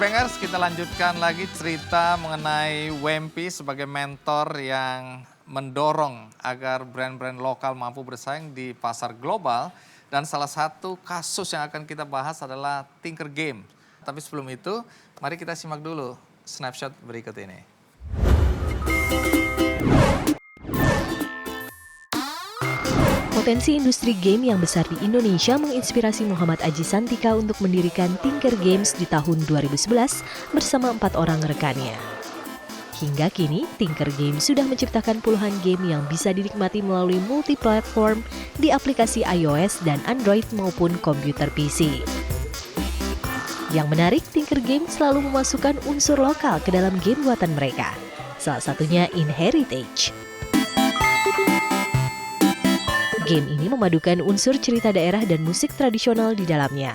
Bangers, kita lanjutkan lagi cerita mengenai Wempi sebagai mentor yang mendorong agar brand-brand lokal mampu bersaing di pasar global. Dan salah satu kasus yang akan kita bahas adalah Tinker Game. Tapi sebelum itu, mari kita simak dulu snapshot berikut ini. Potensi industri game yang besar di Indonesia menginspirasi Muhammad Aji Santika untuk mendirikan Tinker Games di tahun 2011 bersama 4 orang rekannya. Hingga kini, Tinker Games sudah menciptakan puluhan game yang bisa dinikmati melalui multi-platform di aplikasi iOS dan Android maupun komputer PC. Yang menarik, Tinker Games selalu memasukkan unsur lokal ke dalam game buatan mereka. Salah satunya Inheritage. Game ini memadukan unsur cerita daerah dan musik tradisional di dalamnya.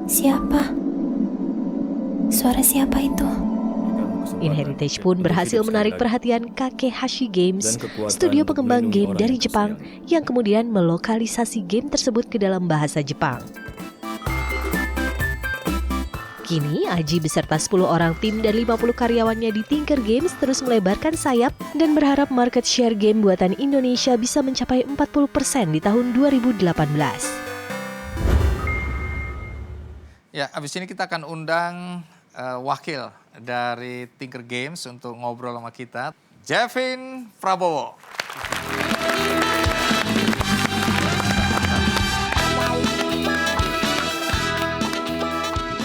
Siapa? Suara siapa itu? Inheritage pun berhasil menarik perhatian Kakehashi Games, studio pengembang game dari Jepang, yang kemudian melokalisasi game tersebut ke dalam bahasa Jepang. Kini, Aji beserta 10 orang tim dan 50 karyawannya di Tinker Games terus melebarkan sayap dan berharap market share game buatan Indonesia bisa mencapai 40% di tahun 2018. Ya, abis ini kita akan undang wakil dari Tinker Games untuk ngobrol sama kita, Jevin Prabowo.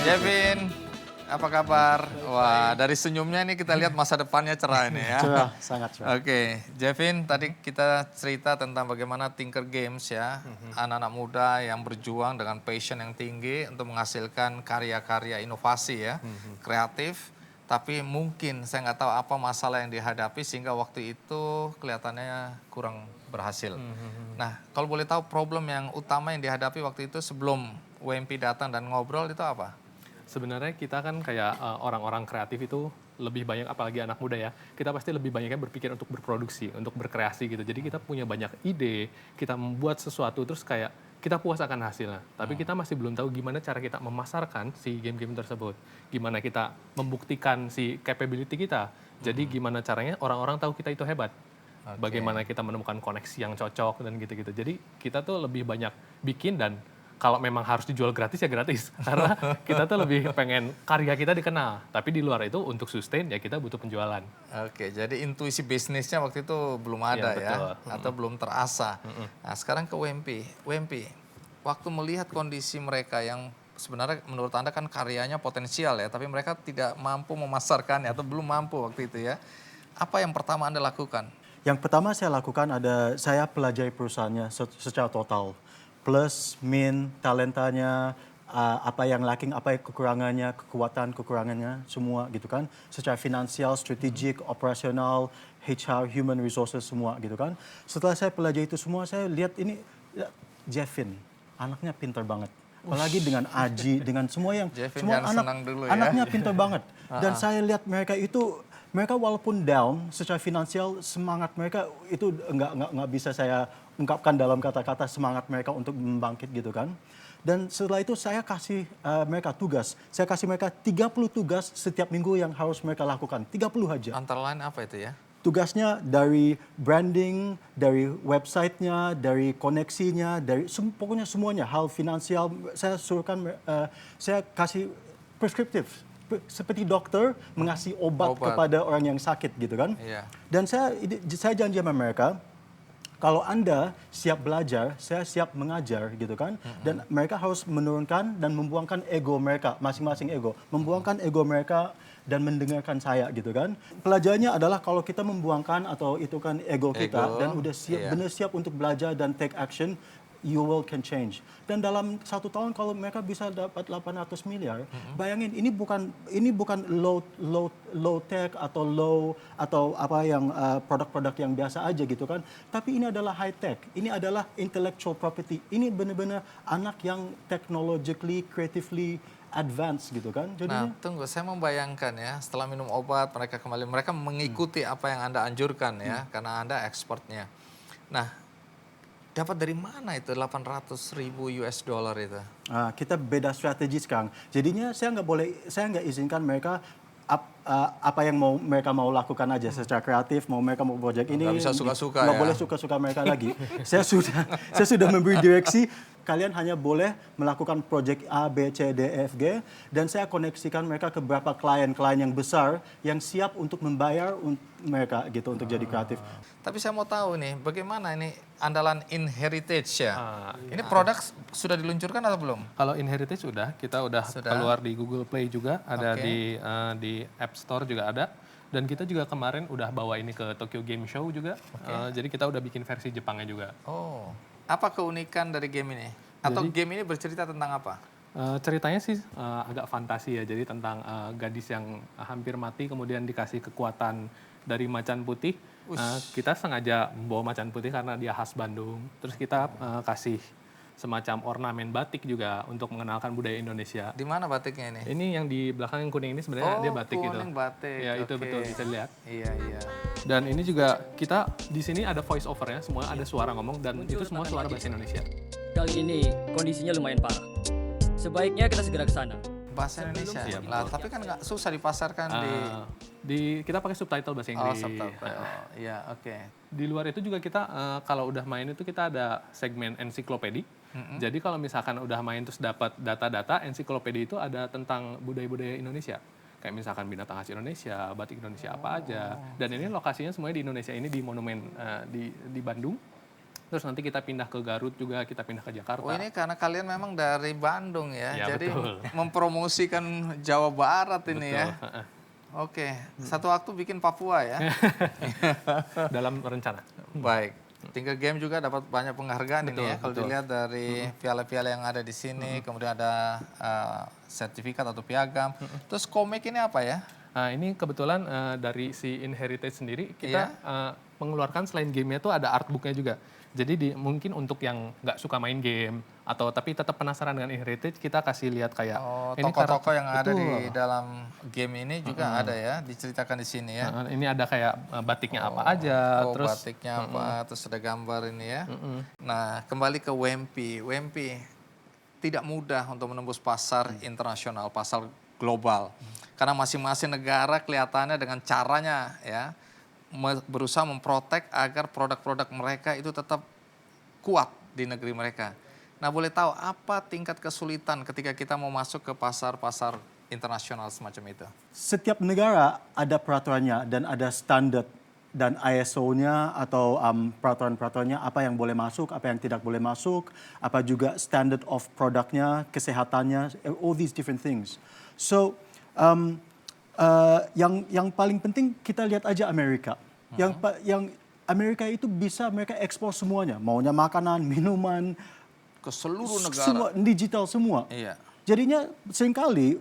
Jevin, apa kabar? Wah, dari senyumnya ini kita lihat masa depannya cerah ini ya. Cerah, sangat cerah. Oke, Jevin, tadi kita cerita tentang bagaimana Tinker Games ya, anak-anak muda yang berjuang dengan passion yang tinggi untuk menghasilkan karya-karya inovasi ya, kreatif. Tapi mungkin saya nggak tahu apa masalah yang dihadapi sehingga waktu itu kelihatannya kurang berhasil. Nah, kalau boleh tahu problem yang utama yang dihadapi waktu itu sebelum WMP datang dan ngobrol itu apa? Sebenarnya kita kan kayak orang-orang kreatif itu lebih banyak, apalagi anak muda ya, kita pasti lebih banyaknya berpikir untuk berproduksi, untuk berkreasi gitu. Jadi kita punya banyak ide, kita membuat sesuatu terus kayak kita puas akan hasilnya. Tapi kita masih belum tahu gimana cara kita memasarkan si game-game tersebut. Gimana kita membuktikan si capability kita. Jadi gimana caranya orang-orang tahu kita itu hebat. Bagaimana kita menemukan koneksi yang cocok dan gitu-gitu. Jadi kita tuh lebih banyak bikin dan kalau memang harus dijual gratis ya gratis. Karena kita tuh lebih pengen karya kita dikenal. Tapi di luar itu untuk sustain ya kita butuh penjualan. Oke, jadi intuisi bisnisnya waktu itu belum ada ya, atau belum terasa. Nah sekarang ke WMP. WMP, waktu melihat kondisi mereka yang sebenarnya menurut Anda kan karyanya potensial ya, tapi mereka tidak mampu memasarkannya atau belum mampu waktu itu ya. Apa yang pertama Anda lakukan? Yang pertama saya lakukan saya pelajari perusahaannya secara total. Plus, talentanya, apa yang lacking, apa yang kekurangannya, kekurangannya, semua gitu kan. Secara finansial, strategik, operasional, HR, human resources, semua gitu kan. Setelah saya pelajari itu semua, saya lihat ini, Jevin, anaknya pintar banget. Apalagi dengan Aji, dengan semua yang, Jevin semua anaknya pintar banget. Dan saya lihat mereka walaupun down secara finansial, semangat mereka itu nggak bisa saya ungkapkan dalam kata-kata semangat mereka untuk membangkit gitu kan. Dan setelah itu saya kasih mereka tugas. Saya kasih mereka 30 tugas setiap minggu yang harus mereka lakukan. 30 aja. Antara lain apa itu ya? Tugasnya dari branding, dari websitenya, dari koneksinya, pokoknya semuanya. Hal finansial saya suruhkan, saya kasih preskriptif. Seperti dokter mengasih obat kepada orang yang sakit gitu kan. Iya. Dan saya janji sama mereka, kalau Anda siap belajar, saya siap mengajar gitu kan. Dan mereka harus menurunkan dan membuangkan ego mereka, masing-masing ego. Membuangkan ego mereka dan mendengarkan saya gitu kan. Pelajarannya adalah kalau kita membuangkan atau itu kan ego kita dan udah siap, benar siap untuk belajar dan take action, your world can change. Dan dalam 1 tahun kalau mereka bisa dapat 800 miliar, bayangin ini bukan low tech atau apa yang produk-produk yang biasa aja gitu kan. Tapi ini adalah high tech. Ini adalah intellectual property. Ini benar-benar anak yang technologically, creatively advance gitu kan. Nah, tunggu, saya membayangkan ya, setelah minum obat mereka mengikuti apa yang Anda anjurkan ya, karena Anda expertnya. Nah, dapat dari mana itu 800.000 US dollar itu? Kita beda strategi sekarang. Jadinya saya nggak izinkan mereka apa yang mereka mau lakukan aja secara kreatif. Mau mereka mau project ini, Nggak bisa suka-suka nggak ya? boleh suka-suka mereka lagi. saya sudah memberi direksi. Kalian hanya boleh melakukan project A, B, C, D, E, F, G, dan saya koneksikan mereka ke beberapa klien-klien yang besar yang siap untuk membayar mereka gitu untuk jadi kreatif. Tapi saya mau tahu nih, bagaimana ini andalan InHeritage ya? Ini produk sudah diluncurkan atau belum? Kalau InHeritage kita udah keluar di Google Play juga, ada Oke. di App Store juga ada. Dan kita juga kemarin udah bawa ini ke Tokyo Game Show juga. Jadi kita udah bikin versi Jepangnya juga. Oh, apa keunikan dari game ini? Atau game ini bercerita tentang apa? Ceritanya sih agak fantasi ya, jadi tentang gadis yang hampir mati kemudian dikasih kekuatan dari macan putih. Kita sengaja membawa macan putih karena dia khas Bandung. Terus kita kasih semacam ornamen batik juga untuk mengenalkan budaya Indonesia. Di mana batiknya ini? Ini yang di belakang yang kuning ini sebenarnya dia batik gitu. kuning batik. Ya itu Oke. betul bisa dilihat. Iya, iya. Dan ini juga kita di sini ada voice overnya, semua ada suara ngomong dan itu semua suara bahasa Indonesia. Kali ini kondisinya lumayan parah. Sebaiknya kita segera ke sana. Bahasa Indonesia. Siap. Lah, tapi kan nggak susah dipasarkan Kita pakai subtitle bahasa Inggris. subtitle. Iya, oke. Di luar itu juga kita kalau udah main itu kita ada segmen ensiklopedi. Jadi kalau misalkan udah main terus dapat data-data, ensiklopedi itu ada tentang budaya-budaya Indonesia. Kayak misalkan binatang khas Indonesia, batik Indonesia apa aja. Dan ini lokasinya semuanya di Indonesia, ini di monumen di Bandung. Terus nanti kita pindah ke Garut juga, kita pindah ke Jakarta. Oh, ini karena kalian memang dari Bandung ya. Ya, Jadi betul. mempromosikan Jawa Barat ini ya. Oke, satu waktu bikin Papua ya. Dalam rencana. Baik. Tinker Game juga dapat banyak penghargaan ini ya. Kalau dilihat dari piala-piala yang ada di sini, kemudian ada sertifikat atau piagam. Terus komik ini apa ya? Nah, ini kebetulan dari si InHeritage sendiri kita mengeluarkan selain gamenya itu ada artbooknya juga. Jadi mungkin untuk yang nggak suka main game atau tapi tetap penasaran dengan InHeritage, kita kasih lihat kayak ini Tokoh-tokoh yang ada di Betul. dalam game ini juga ada ya, diceritakan di sini ya. Ini ada kayak batiknya apa aja, Oh, terus batiknya apa, terus ada gambar ini ya. Nah, kembali ke Wempi. Wempi tidak mudah untuk menembus pasar internasional, pasar global. Karena masing-masing negara kelihatannya dengan caranya ya berusaha memprotek agar produk-produk mereka itu tetap kuat di negeri mereka. Nah, boleh tahu apa tingkat kesulitan ketika kita mau masuk ke pasar-pasar internasional semacam itu? Setiap negara ada peraturannya dan ada standar dan ISO-nya atau peraturan-peraturannya apa yang boleh masuk, apa yang tidak boleh masuk, apa juga standard of produknya, kesehatannya, all these different things. So yang paling penting kita lihat aja Amerika. Yang Amerika itu bisa mereka ekspor semuanya, maunya makanan, minuman, Ke seluruh negara. semua digital semua. Iya. Jadinya seringkali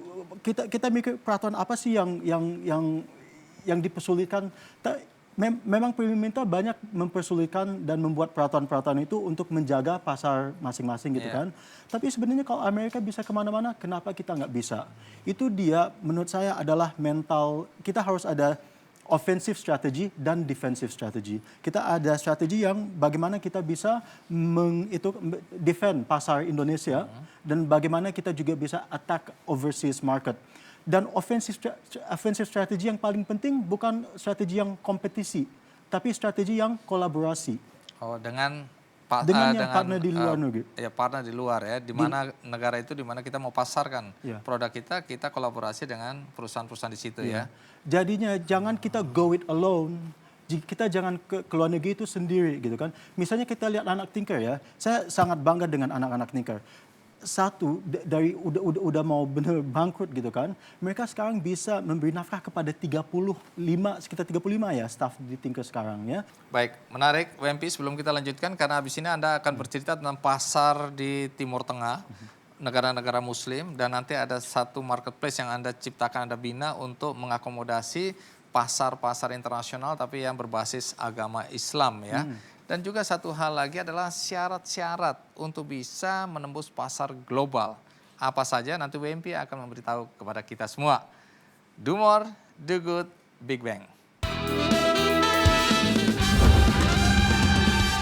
kita mikir peraturan apa sih yang dipersulitkan. Memang pemerintah banyak mempersulitkan dan membuat peraturan-peraturan itu untuk menjaga pasar masing-masing gitu kan. Tapi sebenarnya kalau Amerika bisa kemana-mana, kenapa kita nggak bisa? Itu dia menurut saya adalah mental, kita harus ada offensive strategy dan defensive strategy. Kita ada strategi yang bagaimana kita bisa defend pasar Indonesia dan bagaimana kita juga bisa attack overseas market. Dan offensive strategy yang paling penting bukan strategi yang kompetisi, tapi strategi yang kolaborasi. Oh, dengan Partner di luar negeri. Ya, partner di luar ya, di mana negara itu di mana kita mau pasarkan Ya. produk kita kolaborasi dengan perusahaan-perusahaan di situ ya. Jadinya jangan kita go it alone. Kita jangan ke luar negeri itu sendiri gitu kan. Misalnya kita lihat anak Tinker ya. Saya sangat bangga dengan anak-anak Tinker. Satu dari udah mau benar bangkrut gitu kan. Mereka sekarang bisa memberi nafkah kepada sekitar 35 ya staff di Tinker sekarang ya. Baik, menarik WMP, sebelum kita lanjutkan karena habis ini Anda akan bercerita tentang pasar di Timur Tengah, negara-negara muslim, dan nanti ada satu marketplace yang Anda ciptakan, Anda bina untuk mengakomodasi pasar-pasar internasional tapi yang berbasis agama Islam ya. Dan juga satu hal lagi adalah syarat-syarat untuk bisa menembus pasar global. Apa saja nanti WMP akan memberitahu kepada kita semua. Do more, do good, Big Bang.